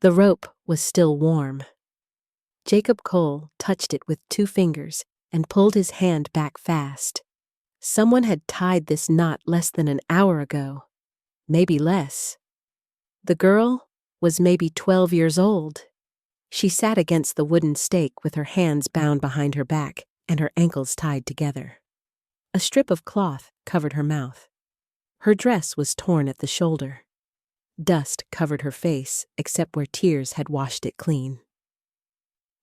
The rope was still warm. Jacob Cole touched it with 2 fingers and pulled his hand back fast. Someone had tied this knot less than an hour ago, maybe less. The girl was maybe 12 years old. She sat against the wooden stake with her hands bound behind her back and her ankles tied together. A strip of cloth covered her mouth. Her dress was torn at the shoulder. Dust covered her face except where tears had washed it clean.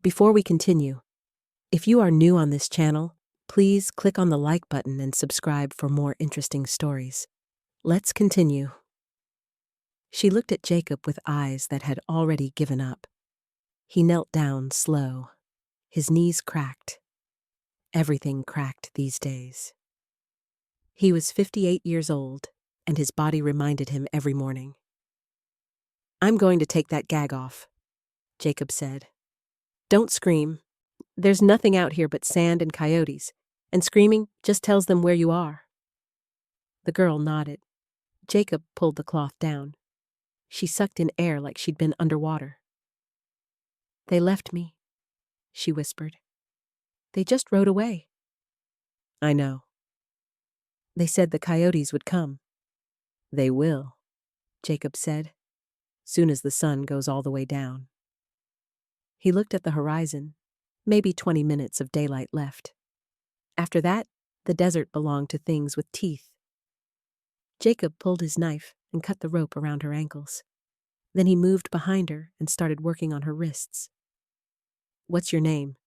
Before we continue, if you are new on this channel, please click on the like button and subscribe for more interesting stories. Let's continue. She looked at Jacob with eyes that had already given up. He knelt down slow. His knees cracked. Everything cracked these days. He was 58 years old, and his body reminded him every morning. "I'm going to take that gag off," Jacob said. "Don't scream. There's nothing out here but sand and coyotes, and screaming just tells them where you are." The girl nodded. Jacob pulled the cloth down. She sucked in air like she'd been underwater. "They left me," she whispered. "They just rode away." "I know." "They said the coyotes would come." "They will," Jacob said, "soon as the sun goes all the way down." He looked at the horizon, maybe 20 minutes of daylight left. After that, the desert belonged to things with teeth. Jacob pulled his knife and cut the rope around her ankles. Then he moved behind her and started working on her wrists. "What's your name?"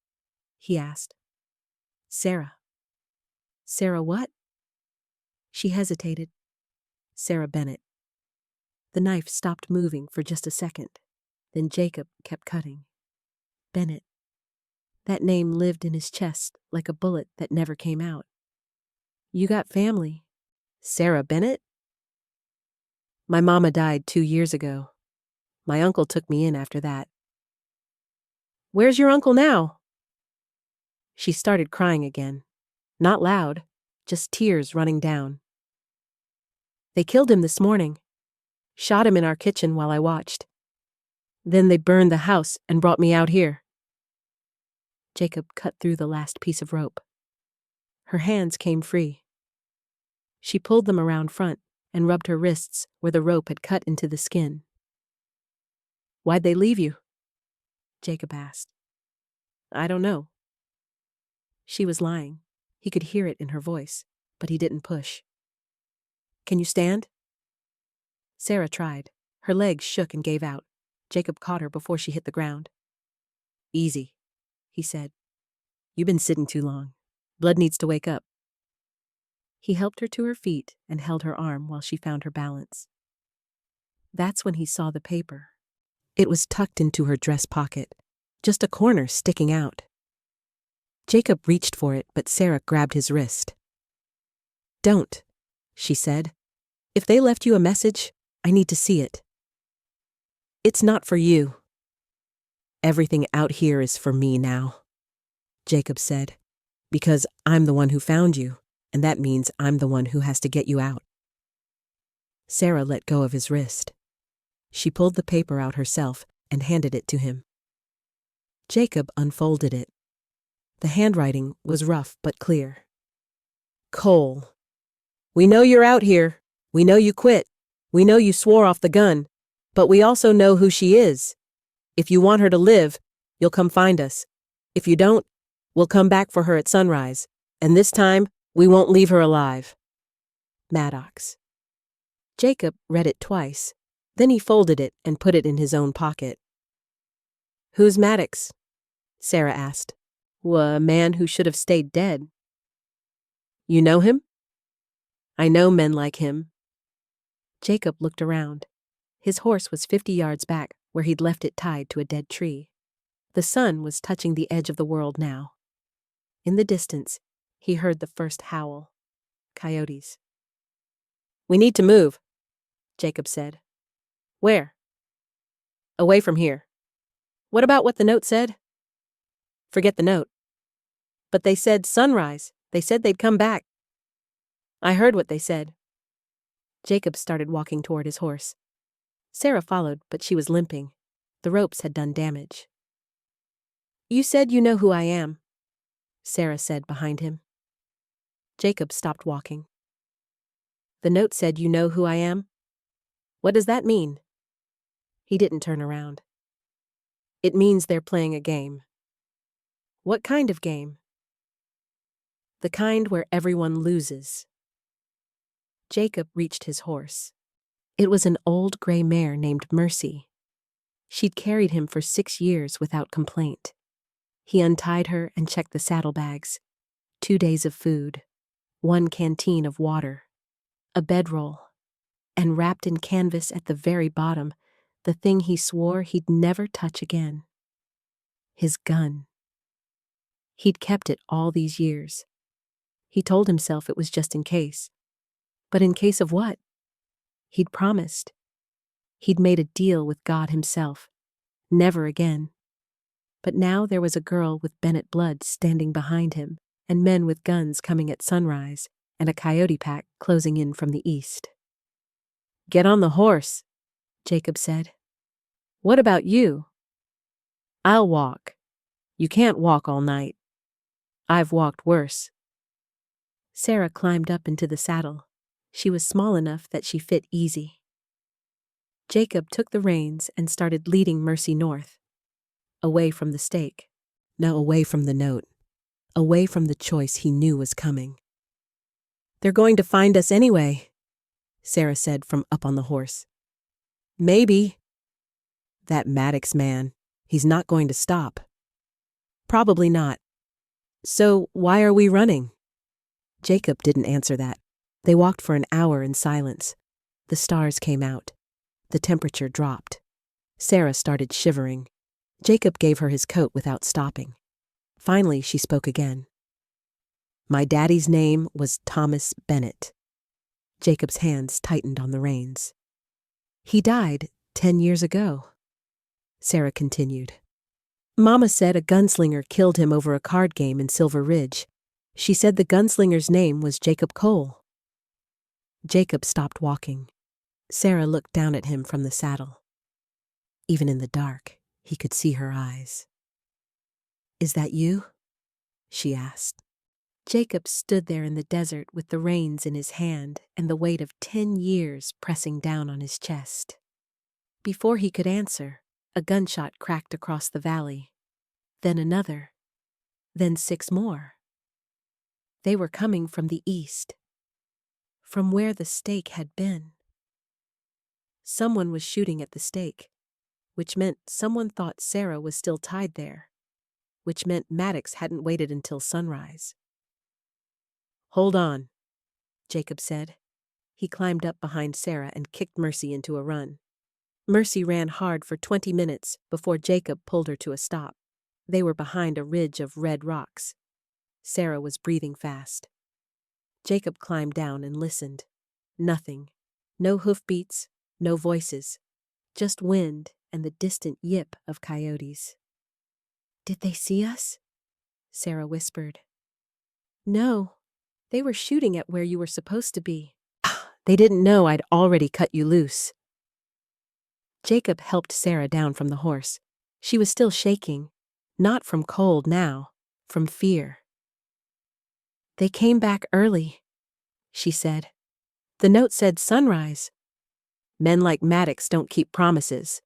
he asked. "Sarah." "Sarah what?" She hesitated. "Sarah Bennett." The knife stopped moving for just a second. Then Jacob kept cutting. Bennett. That name lived in his chest like a bullet that never came out. "You got family. Sarah Bennett?" "My mama died 2 years ago. My uncle took me in after that." "Where's your uncle now?" She started crying again. Not loud, just tears running down. "They killed him this morning. Shot him in our kitchen while I watched. Then they burned the house and brought me out here." Jacob cut through the last piece of rope. Her hands came free. She pulled them around front and rubbed her wrists where the rope had cut into the skin. "Why'd they leave you?" Jacob asked. "I don't know." She was lying. He could hear it in her voice, but he didn't push. "Can you stand?" Sarah tried. Her legs shook and gave out. Jacob caught her before she hit the ground. "Easy," he said. "You've been sitting too long. Blood needs to wake up." He helped her to her feet and held her arm while she found her balance. That's when he saw the paper. It was tucked into her dress pocket, just a corner sticking out. Jacob reached for it, but Sarah grabbed his wrist. "Don't," she said. "If they left you a message, I need to see it." "It's not for you." "Everything out here is for me now," Jacob said, "because I'm the one who found you, and that means I'm the one who has to get you out." Sarah let go of his wrist. She pulled the paper out herself and handed it to him. Jacob unfolded it. The handwriting was rough but clear. "Cole, we know you're out here. We know you quit. We know you swore off the gun. But we also know who she is. If you want her to live, you'll come find us. If you don't, we'll come back for her at sunrise. And this time, we won't leave her alive. Maddox." Jacob read it twice. Then he folded it and put it in his own pocket. "Who's Maddox?" Sarah asked. "A man who should have stayed dead." "You know him?" "I know men like him." Jacob looked around. His horse was 50 yards back, where he'd left it tied to a dead tree. The sun was touching the edge of the world now. In the distance, he heard the first howl. Coyotes. "We need to move," Jacob said. "Where?" "Away from here." "What about what the note said?" "Forget the note." "But they said sunrise. They said they'd come back." "I heard what they said." Jacob started walking toward his horse. Sarah followed, but she was limping. The ropes had done damage. "You said you know who I am," Sarah said behind him. Jacob stopped walking. "The note said you know who I am? What does that mean?" He didn't turn around. "It means they're playing a game." "What kind of game?" "The kind where everyone loses." Jacob reached his horse. It was an old gray mare named Mercy. She'd carried him for 6 years without complaint. He untied her and checked the saddlebags. 2 days of food, 1 canteen of water, a bedroll, and wrapped in canvas at the very bottom, the thing he swore he'd never touch again. His gun. He'd kept it all these years. He told himself it was just in case. But in case of what? He'd promised. He'd made a deal with God himself. Never again. But now there was a girl with Bennett blood standing behind him, and men with guns coming at sunrise, and a coyote pack closing in from the east. "Get on the horse," Jacob said. "What about you?" "I'll walk. You can't walk all night. I've walked worse." Sarah climbed up into the saddle. She was small enough that she fit easy. Jacob took the reins and started leading Mercy north. Away from the stake. No, away from the note. Away from the choice he knew was coming. "They're going to find us anyway," Sarah said from up on the horse. "Maybe." "That Maddox man, he's not going to stop." "Probably not." "So why are we running?" Jacob didn't answer that. They walked for an hour in silence. The stars came out. The temperature dropped. Sarah started shivering. Jacob gave her his coat without stopping. Finally, she spoke again. "My daddy's name was Thomas Bennett." Jacob's hands tightened on the reins. "He died 10 years ago," Sarah continued. "Mama said a gunslinger killed him over a card game in Silver Ridge. She said the gunslinger's name was Jacob Cole." Jacob stopped walking. Sarah looked down at him from the saddle. Even in the dark, he could see her eyes. "Is that you?" she asked. Jacob stood there in the desert with the reins in his hand and the weight of 10 years pressing down on his chest. Before he could answer, a gunshot cracked across the valley. Then another. Then 6 more. They were coming from the east. From where the stake had been. Someone was shooting at the stake, which meant someone thought Sarah was still tied there, which meant Maddox hadn't waited until sunrise. "Hold on," Jacob said. He climbed up behind Sarah and kicked Mercy into a run. Mercy ran hard for 20 minutes before Jacob pulled her to a stop. They were behind a ridge of red rocks. Sarah was breathing fast. Jacob climbed down and listened. Nothing. No hoofbeats, no voices. Just wind and the distant yip of coyotes. "Did they see us?" Sarah whispered. "No. They were shooting at where you were supposed to be. They didn't know I'd already cut you loose." Jacob helped Sarah down from the horse. She was still shaking. Not from cold now, from fear. "They came back early," she said. "The note said sunrise. Men like Maddox don't keep promises."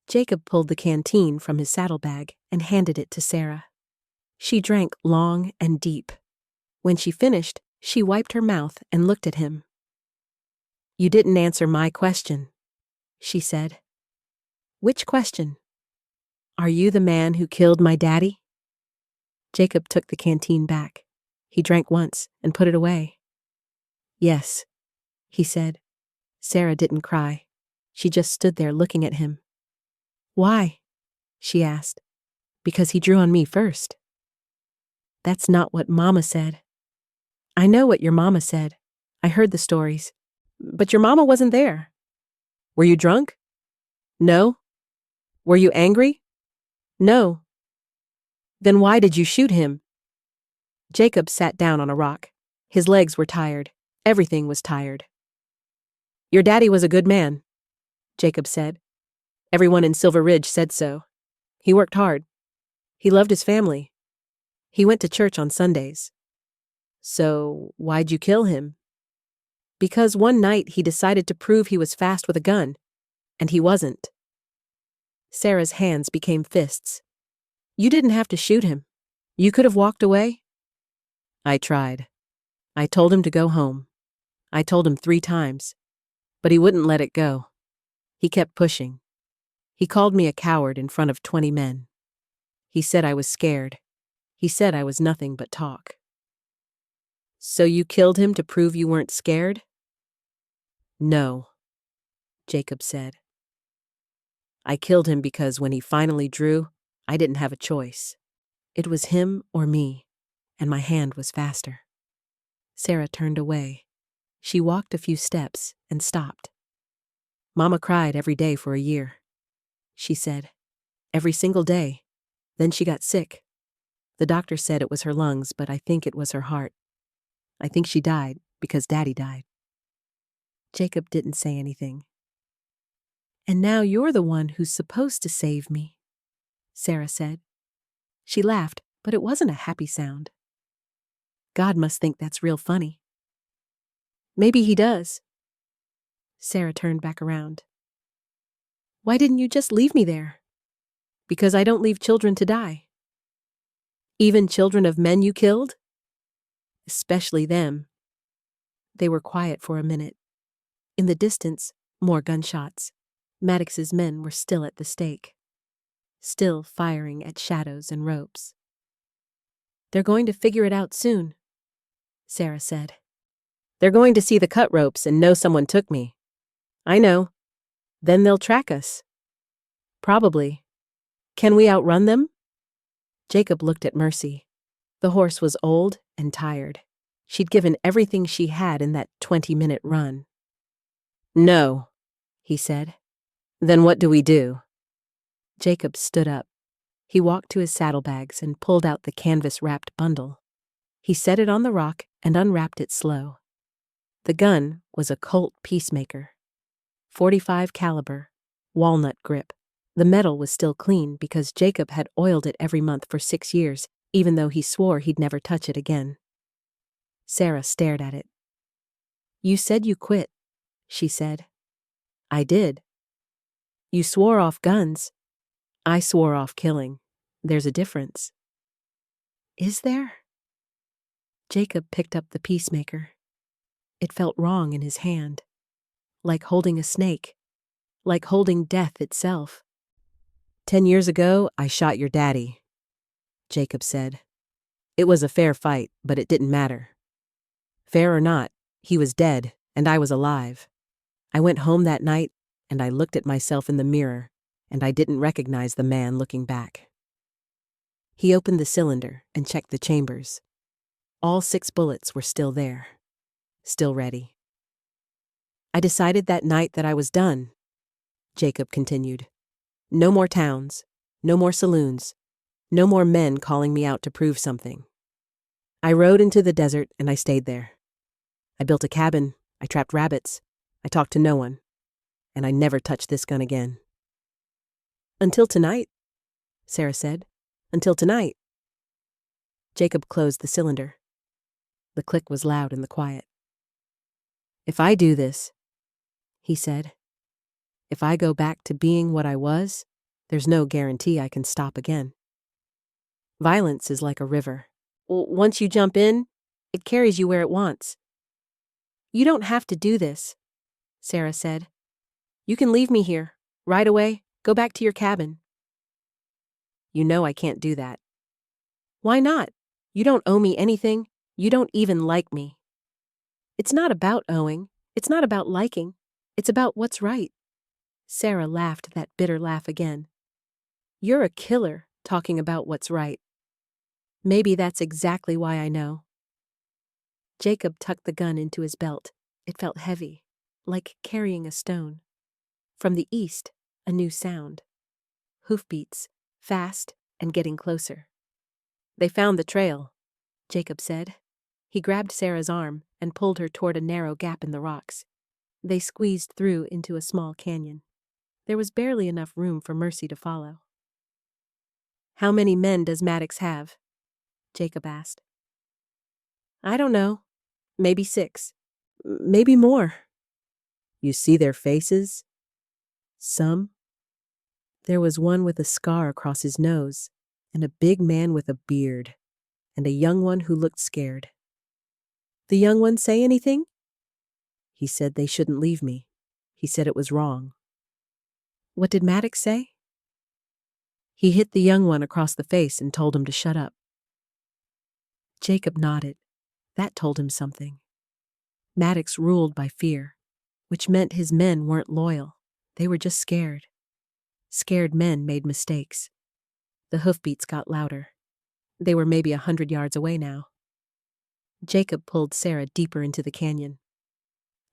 Jacob pulled the canteen from his saddlebag and handed it to Sarah. She drank long and deep. When she finished, she wiped her mouth and looked at him. "You didn't answer my question," she said. "Which question?" "Are you the man who killed my daddy?" Jacob took the canteen back. He drank once and put it away. "Yes," he said. Sarah didn't cry. She just stood there looking at him. "Why?" she asked. "Because he drew on me first." "That's not what Mama said." "I know what your mama said. I heard the stories. But your mama wasn't there." "Were you drunk?" "No." "Were you angry?" "No." "Then why did you shoot him?" Jacob sat down on a rock. His legs were tired. Everything was tired. "Your daddy was a good man," Jacob said. Everyone in Silver Ridge said so. He worked hard. He loved his family. He went to church on Sundays. So, why'd you kill him? Because one night he decided to prove he was fast with a gun, and he wasn't. Sarah's hands became fists. You didn't have to shoot him. You could have walked away. I tried. I told him to go home. I told him 3 times. But he wouldn't let it go. He kept pushing. He called me a coward in front of 20 men. He said I was scared. He said I was nothing but talk. So you killed him to prove you weren't scared? No, Jacob said. I killed him because when he finally drew, I didn't have a choice. It was him or me, and my hand was faster. Sarah turned away. She walked a few steps and stopped. Mama cried every day for a year, she said. Every single day. Then she got sick. The doctor said it was her lungs, but I think it was her heart. I think she died because Daddy died. Jacob didn't say anything. And now you're the one who's supposed to save me, Sarah said. She laughed, but it wasn't a happy sound. God must think that's real funny. Maybe he does. Sarah turned back around. Why didn't you just leave me there? Because I don't leave children to die. Even children of men you killed? Especially them. They were quiet for a minute. In the distance, more gunshots. Maddox's men were still at the stake, still firing at shadows and ropes. They're going to figure it out soon, Sarah said. They're going to see the cut ropes and know someone took me. I know. Then they'll track us. Probably. Can we outrun them? Jacob looked at Mercy. The horse was old and tired. She'd given everything she had in that 20-minute run. No, he said. Then what do we do? Jacob stood up. He walked to his saddlebags and pulled out the canvas-wrapped bundle. He set it on the rock and unwrapped it slow. The gun was a Colt Peacemaker. .45 caliber, walnut grip. The metal was still clean because Jacob had oiled it every month for 6 years, even though he swore he'd never touch it again. Sarah stared at it. You said you quit, she said. I did. You swore off guns. I swore off killing. There's a difference. Is there? Jacob picked up the Peacemaker. It felt wrong in his hand. Like holding a snake. Like holding death itself. 10 years ago, I shot your daddy, Jacob said. It was a fair fight, but it didn't matter. Fair or not, he was dead, and I was alive. I went home that night, and I looked at myself in the mirror, and I didn't recognize the man looking back. He opened the cylinder and checked the chambers. All 6 bullets were still there, still ready. I decided that night that I was done, Jacob continued. No more towns, no more saloons, no more men calling me out to prove something. I rode into the desert and I stayed there. I built a cabin, I trapped rabbits, I talked to no one, and I never touched this gun again. Until tonight, Sarah said. Until tonight. Jacob closed the cylinder. The click was loud in the quiet. If I do this, he said, if I go back to being what I was, there's no guarantee I can stop again. Violence is like a river. Once you jump in, it carries you where it wants. You don't have to do this, Sarah said. You can leave me here, right away, go back to your cabin. You know I can't do that. Why not? You don't owe me anything. You don't even like me. It's not about owing. It's not about liking. It's about what's right. Sarah laughed that bitter laugh again. You're a killer talking about what's right. Maybe that's exactly why I know. Jacob tucked the gun into his belt. It felt heavy, like carrying a stone. From the east, a new sound. Hoofbeats, fast and getting closer. They found the trail, Jacob said. He grabbed Sarah's arm and pulled her toward a narrow gap in the rocks. They squeezed through into a small canyon. There was barely enough room for Mercy to follow. "How many men does Maddox have?" Jacob asked. "I don't know. Maybe 6. Maybe more." "You see their faces?" "Some." There was one with a scar across his nose, and a big man with a beard, and a young one who looked scared. "The young one say anything?" "He said they shouldn't leave me. He said it was wrong." "What did Maddox say?" "He hit the young one across the face and told him to shut up." Jacob nodded. That told him something. Maddox ruled by fear, which meant his men weren't loyal. They were just scared. Scared men made mistakes. The hoofbeats got louder. They were maybe 100 yards away now. Jacob pulled Sarah deeper into the canyon.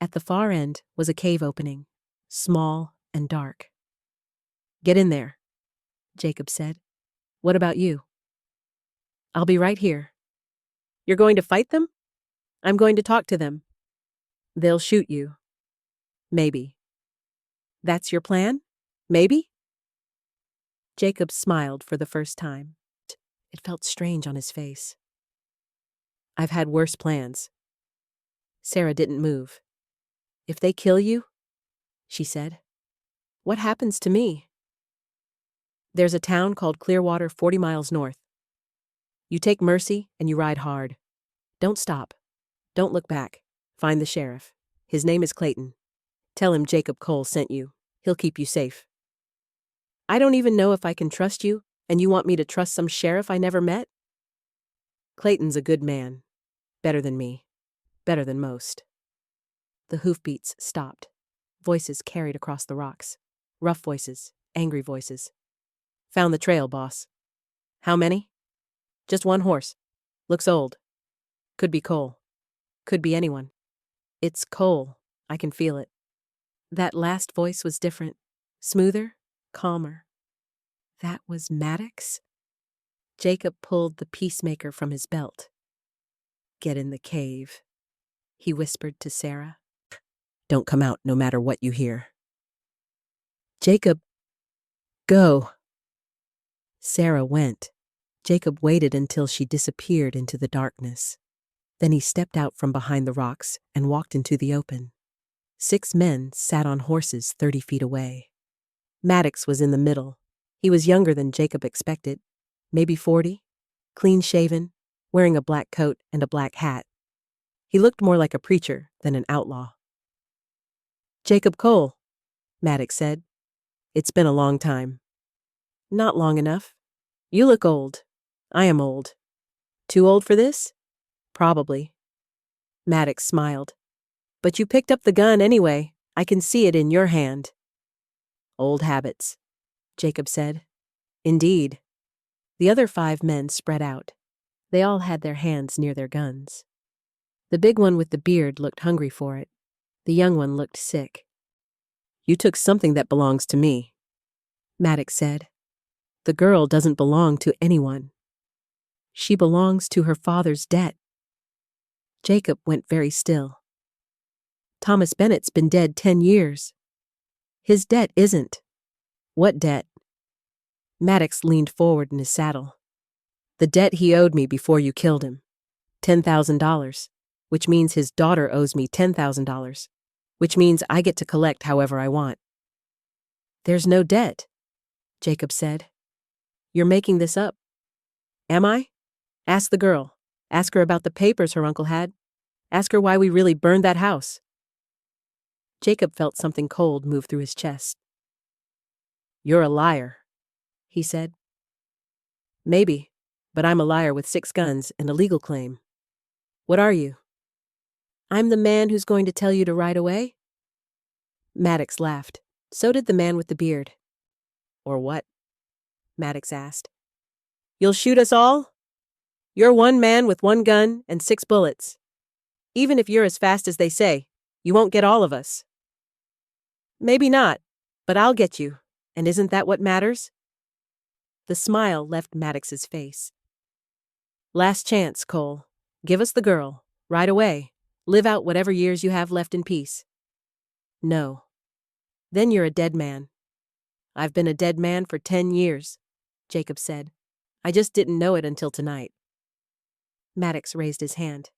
At the far end was a cave opening, small and dark. "Get in there," Jacob said. "What about you?" "I'll be right here." "You're going to fight them?" "I'm going to talk to them." "They'll shoot you." "Maybe." "That's your plan? Maybe?" Jacob smiled for the first time. It felt strange on his face. "I've had worse plans." Sarah didn't move. "If they kill you," she said, "what happens to me?" "There's a town called Clearwater 40 miles north. You take Mercy and you ride hard. Don't stop. Don't look back. Find the sheriff. His name is Clayton. Tell him Jacob Cole sent you. He'll keep you safe." "I don't even know if I can trust you, and you want me to trust some sheriff I never met?" "Clayton's a good man. Better than me. Better than most." The hoofbeats stopped. Voices carried across the rocks. Rough voices, angry voices. "Found the trail, boss." "How many?" "Just one horse. Looks old. Could be Cole. Could be anyone." "It's Cole. I can feel it." That last voice was different. Smoother, calmer. That was Maddox? Jacob pulled the peacemaker from his belt. "Get in the cave," he whispered to Sarah. "Don't come out no matter what you hear." "Jacob, go." Sarah went. Jacob waited until she disappeared into the darkness. Then he stepped out from behind the rocks and walked into the open. 6 men sat on horses 30 feet away. Maddox was in the middle. He was younger than Jacob expected, maybe 40, clean-shaven, wearing a black coat and a black hat. He looked more like a preacher than an outlaw. "Jacob Cole," Maddox said. "It's been a long time." "Not long enough. You look old. I am old. Too old for this?" "Probably." Maddox smiled. "But you picked up the gun anyway. I can see it in your hand." "Old habits," Jacob said. "Indeed." The other 5 men spread out. They all had their hands near their guns. The big one with the beard looked hungry for it. The young one looked sick. "You took something that belongs to me," Maddox said. "The girl doesn't belong to anyone. She belongs to her father's debt." Jacob went very still. "Thomas Bennett's been dead 10 years. His debt isn't." "What debt?" Maddox leaned forward in his saddle. "The debt he owed me before you killed him. $10,000, which means his daughter owes me $10,000, which means I get to collect however I want." "There's no debt," Jacob said. "You're making this up." "Am I? Ask the girl. Ask her about the papers her uncle had. Ask her why we really burned that house." Jacob felt something cold move through his chest. "You're a liar," he said. "Maybe, but I'm a liar with 6 guns and a legal claim." "What are you?" "I'm the man who's going to tell you to ride away." Maddox laughed. So did the man with the beard. "Or what?" Maddox asked. "You'll shoot us all? You're 1 man with 1 gun and 6 bullets. Even if you're as fast as they say, you won't get all of us." "Maybe not, but I'll get you, and isn't that what matters?" The smile left Maddox's face. "Last chance, Cole. Give us the girl. Ride away. Live out whatever years you have left in peace." "No." "Then you're a dead man. I've been a dead man for 10 years, Jacob said. I just didn't know it until tonight. Maddox raised his hand.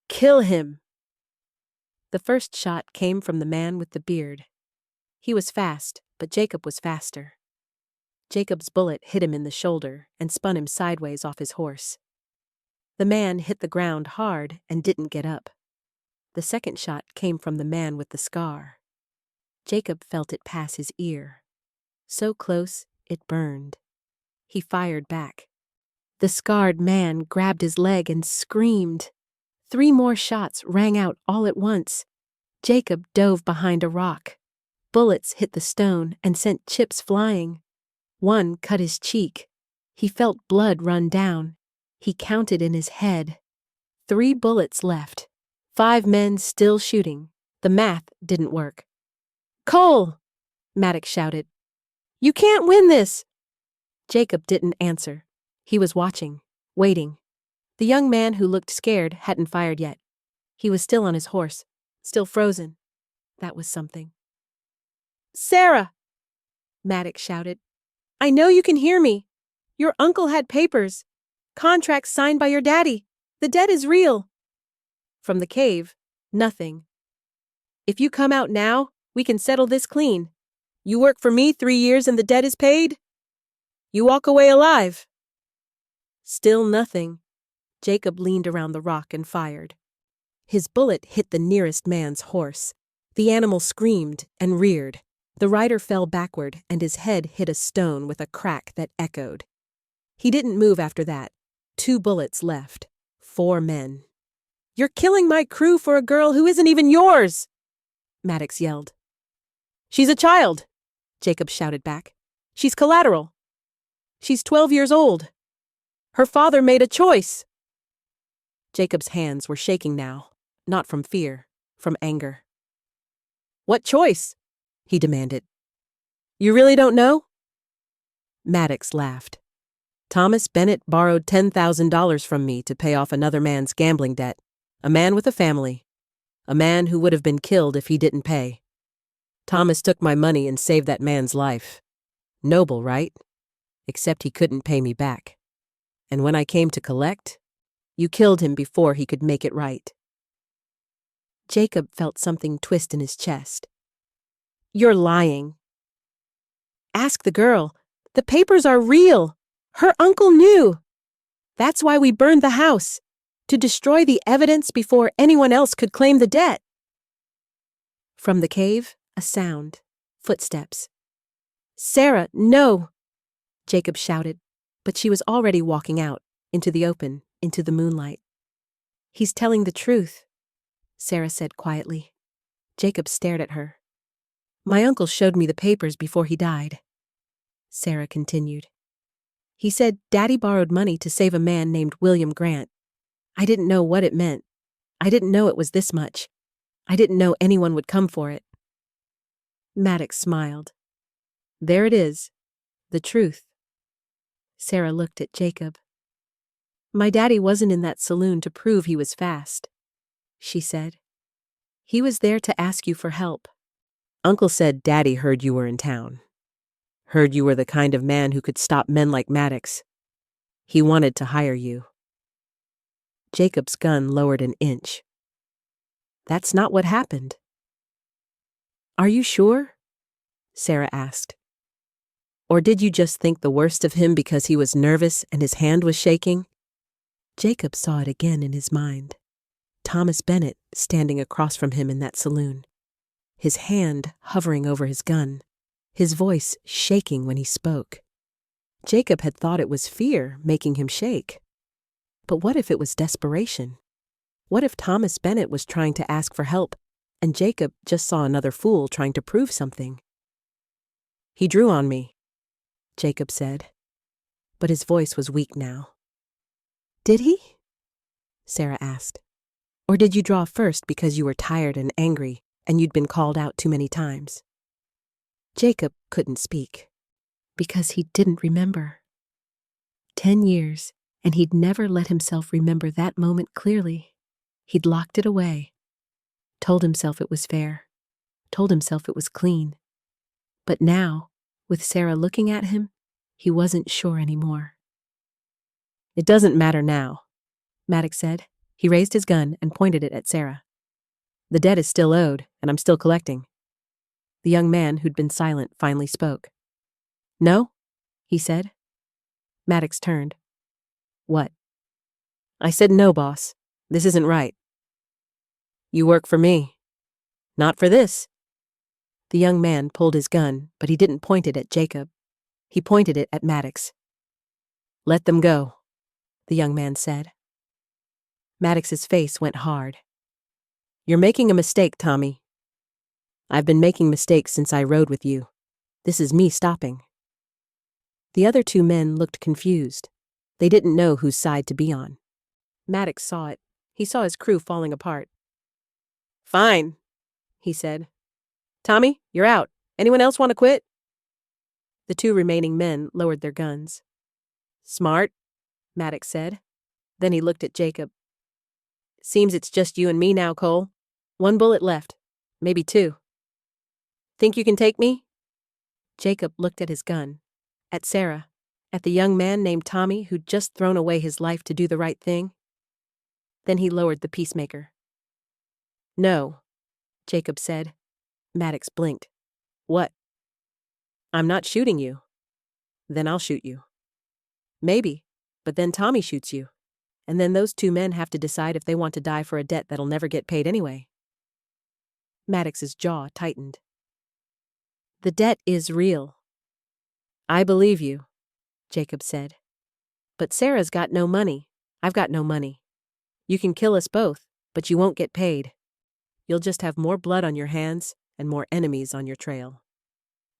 Kill him! The first shot came from the man with the beard. He was fast, but Jacob was faster. Jacob's bullet hit him in the shoulder and spun him sideways off his horse. The man hit the ground hard and didn't get up. The second shot came from the man with the scar. Jacob felt it pass his ear. So close, it burned. He fired back. The scarred man grabbed his leg and screamed. 3 more shots rang out all at once. Jacob dove behind a rock. Bullets hit the stone and sent chips flying. One cut his cheek. He felt blood run down. He counted in his head. 3 bullets left. 5 men still shooting. The math didn't work. Cole! Maddox shouted. You can't win this! Jacob didn't answer. He was watching, waiting. The young man who looked scared hadn't fired yet. He was still on his horse, still frozen. That was something. Sarah! Maddox shouted. I know you can hear me. Your uncle had papers. Contracts signed by your daddy. The debt is real. From the cave, nothing. If you come out now, we can settle this clean. You work for me 3 years and the debt is paid. You walk away alive. Still nothing. Jacob leaned around the rock and fired. His bullet hit the nearest man's horse. The animal screamed and reared. The rider fell backward and his head hit a stone with a crack that echoed. He didn't move after that. 2 bullets left. 4 men. You're killing my crew for a girl who isn't even yours! Maddox yelled. She's a child, Jacob shouted back. She's collateral. She's 12 years old. Her father made a choice. Jacob's hands were shaking now, not from fear, from anger. What choice? He demanded. You really don't know? Maddox laughed. Thomas Bennett borrowed $10,000 from me to pay off another man's gambling debt. A man with a family. A man who would have been killed if he didn't pay. Thomas took my money and saved that man's life. Noble, right? Except he couldn't pay me back. And when I came to collect, you killed him before he could make it right. Jacob felt something twist in his chest. You're lying. Ask the girl. The papers are real. Her uncle knew. That's why we burned the house. To destroy the evidence before anyone else could claim the debt. From the cave, a sound. Footsteps. Sarah, no! Jacob shouted, but she was already walking out, into the open, into the moonlight. He's telling the truth, Sarah said quietly. Jacob stared at her. My uncle showed me the papers before he died, Sarah continued. He said Daddy borrowed money to save a man named William Grant. I didn't know what it meant. I didn't know it was this much. I didn't know anyone would come for it. Maddox smiled. There it is, the truth. Sarah looked at Jacob. My daddy wasn't in that saloon to prove he was fast, she said. He was there to ask you for help. Uncle said Daddy heard you were in town. Heard you were the kind of man who could stop men like Maddox. He wanted to hire you. Jacob's gun lowered an inch. That's not what happened. Are you sure? Sarah asked. Or did you just think the worst of him because he was nervous and his hand was shaking? Jacob saw it again in his mind. Thomas Bennett standing across from him in that saloon. His hand hovering over his gun. His voice shaking when he spoke. Jacob had thought it was fear making him shake. But what if it was desperation? What if Thomas Bennett was trying to ask for help, and Jacob just saw another fool trying to prove something? He drew on me, Jacob said, but his voice was weak now. Did he? Sarah asked. Or did you draw first because you were tired and angry, and you'd been called out too many times? Jacob couldn't speak, because he didn't remember. 10 years, and he'd never let himself remember that moment clearly. He'd locked it away, told himself it was fair, told himself it was clean. But now, With Sarah looking at him, he wasn't sure anymore. It doesn't matter now, Maddox said. He raised his gun and pointed it at Sarah. The debt is still owed, and I'm still collecting. The young man who'd been silent finally spoke. No? He said. Maddox turned. What? I said no, boss. This isn't right. You work for me. Not for this. The young man pulled his gun, but he didn't point it at Jacob. He pointed it at Maddox. Let them go, the young man said. Maddox's face went hard. You're making a mistake, Tommy. I've been making mistakes since I rode with you. This is me stopping. The other two men looked confused. They didn't know whose side to be on. Maddox saw it. He saw his crew falling apart. Fine, he said. Tommy, you're out. Anyone else want to quit? The two remaining men lowered their guns. Smart, Maddox said. Then he looked at Jacob. Seems it's just you and me now, Cole. 1 bullet left. Maybe 2. Think you can take me? Jacob looked at his gun, at Sarah, at the young man named Tommy who'd just thrown away his life to do the right thing. Then he lowered the peacemaker. No, Jacob said. Maddox blinked. What? I'm not shooting you. Then I'll shoot you. Maybe, but then Tommy shoots you. And then those two men have to decide if they want to die for a debt that'll never get paid anyway. Maddox's jaw tightened. The debt is real. I believe you, Jacob said. But Sarah's got no money. I've got no money. You can kill us both, but you won't get paid. You'll just have more blood on your hands and more enemies on your trail.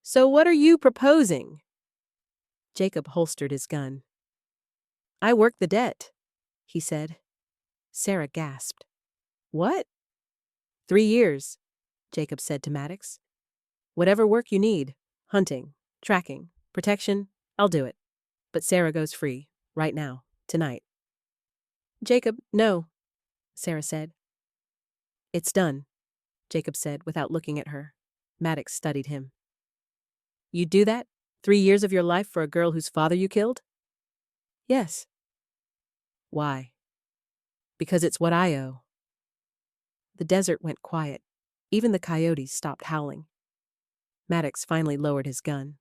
So what are you proposing? Jacob holstered his gun. I work the debt, he said. Sarah gasped. What? 3 years, Jacob said to Maddox. Whatever work you need, hunting, tracking, protection, I'll do it. But Sarah goes free, right now, tonight. Jacob, no, Sarah said. It's done, Jacob said without looking at her. Maddox studied him. You'd do that? 3 years of your life for a girl whose father you killed? Yes. Why? Because it's what I owe. The desert went quiet. Even the coyotes stopped howling. Maddox finally lowered his gun.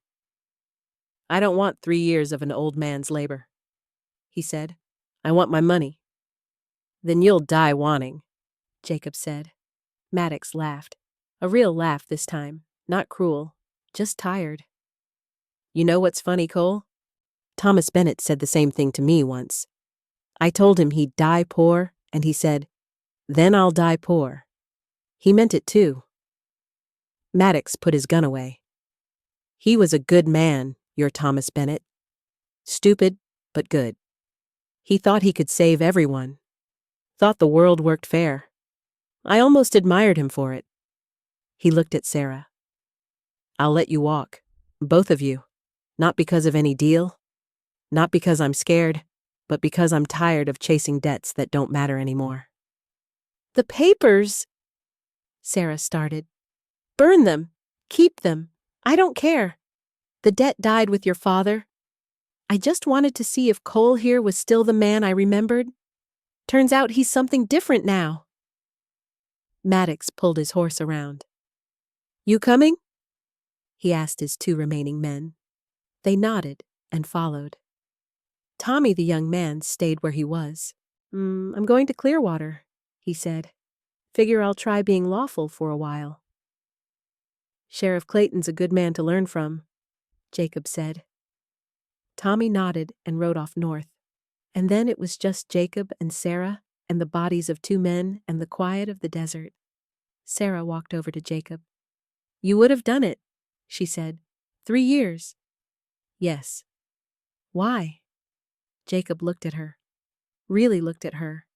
I don't want 3 years of an old man's labor, he said. I want my money. Then you'll die wanting, Jacob said. Maddox laughed. A real laugh this time, not cruel, just tired. You know what's funny, Cole? Thomas Bennett said the same thing to me once. I told him he'd die poor, and he said, then I'll die poor. He meant it too. Maddox put his gun away. He was a good man, your Thomas Bennett. Stupid, but good. He thought he could save everyone. Thought the world worked fair. I almost admired him for it. He looked at Sarah. I'll let you walk, both of you. Not because of any deal. Not because I'm scared, but because I'm tired of chasing debts that don't matter anymore. The papers, Sarah started. Burn them. Keep them. I don't care. The debt died with your father. I just wanted to see if Cole here was still the man I remembered. Turns out he's something different now. Maddox pulled his horse around. You coming? He asked his 2 remaining men. They nodded and followed. Tommy, the young man, stayed where he was. I'm going to Clearwater, he said. Figure I'll try being lawful for a while. Sheriff Clayton's a good man to learn from, Jacob said. Tommy nodded and rode off north. And then it was just Jacob and Sarah and the bodies of 2 men and the quiet of the desert. Sarah walked over to Jacob. You would have done it, she said. 3 years. Yes. Why? Jacob looked at her. Really looked at her.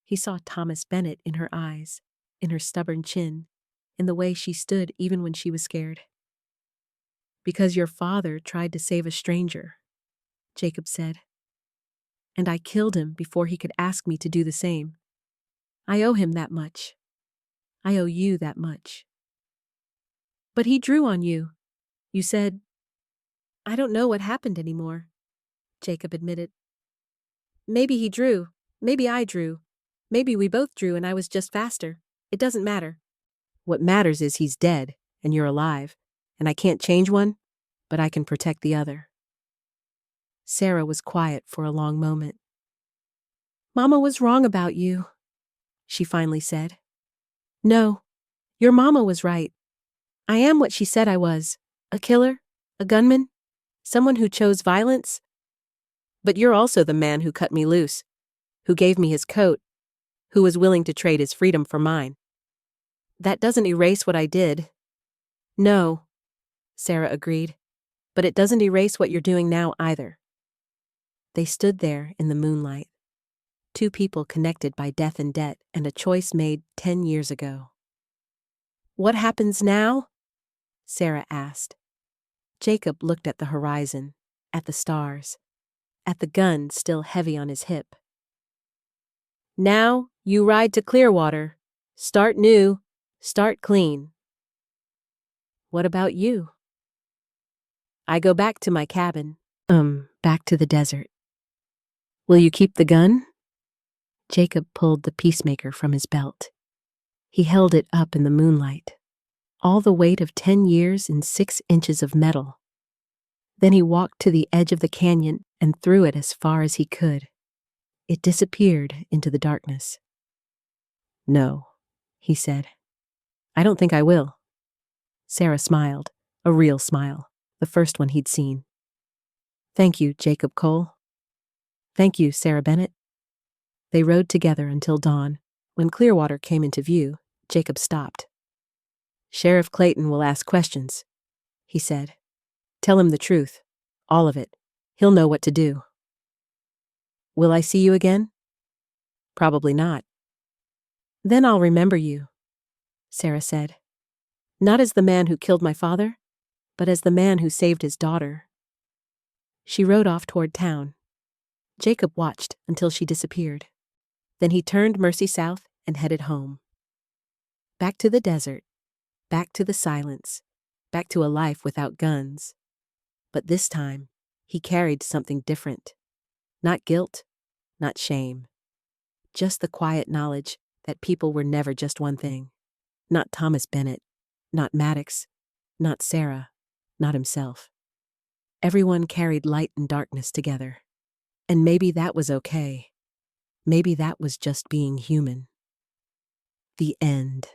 He saw Thomas Bennett in her eyes, in her stubborn chin, in the way she stood even when she was scared. Because your father tried to save a stranger, Jacob said. And I killed him before he could ask me to do the same. I owe him that much. I owe you that much. But he drew on you. You said, I don't know what happened anymore, Jacob admitted. Maybe he drew. Maybe I drew. Maybe we both drew and I was just faster. It doesn't matter. What matters is he's dead and you're alive, and I can't change one, but I can protect the other. Sarah was quiet for a long moment. Mama was wrong about you, she finally said. No, your mama was right. I am what she said I was. A killer, a gunman, someone who chose violence. But you're also the man who cut me loose, who gave me his coat, who was willing to trade his freedom for mine. That doesn't erase what I did. No, Sarah agreed, but it doesn't erase what you're doing now either. They stood there in the moonlight, two people connected by death and debt and a choice made 10 years ago. What happens now? Sarah asked. Jacob looked at the horizon, at the stars, at the gun still heavy on his hip. Now you ride to Clearwater. Start new, start clean. What about you? I go back to my cabin. Back to the desert. Will you keep the gun? Jacob pulled the peacemaker from his belt. He held it up in the moonlight. All the weight of 10 years in 6 inches of metal. Then he walked to the edge of the canyon and threw it as far as he could. It disappeared into the darkness. No, he said. I don't think I will. Sarah smiled, a real smile, the first one he'd seen. Thank you, Jacob Cole. Thank you, Sarah Bennett. They rode together until dawn. When Clearwater came into view, Jacob stopped. Sheriff Clayton will ask questions, he said. Tell him the truth, all of it. He'll know what to do. Will I see you again? Probably not. Then I'll remember you, Sarah said. Not as the man who killed my father, but as the man who saved his daughter. She rode off toward town. Jacob watched until she disappeared. Then he turned Mercy south and headed home. Back to the desert, back to the silence, back to a life without guns. But this time, he carried something different. Not guilt, not shame. Just the quiet knowledge that people were never just one thing. Not Thomas Bennett, not Maddox, not Sarah, not himself. Everyone carried light and darkness together. And maybe that was okay. Maybe that was just being human. The end.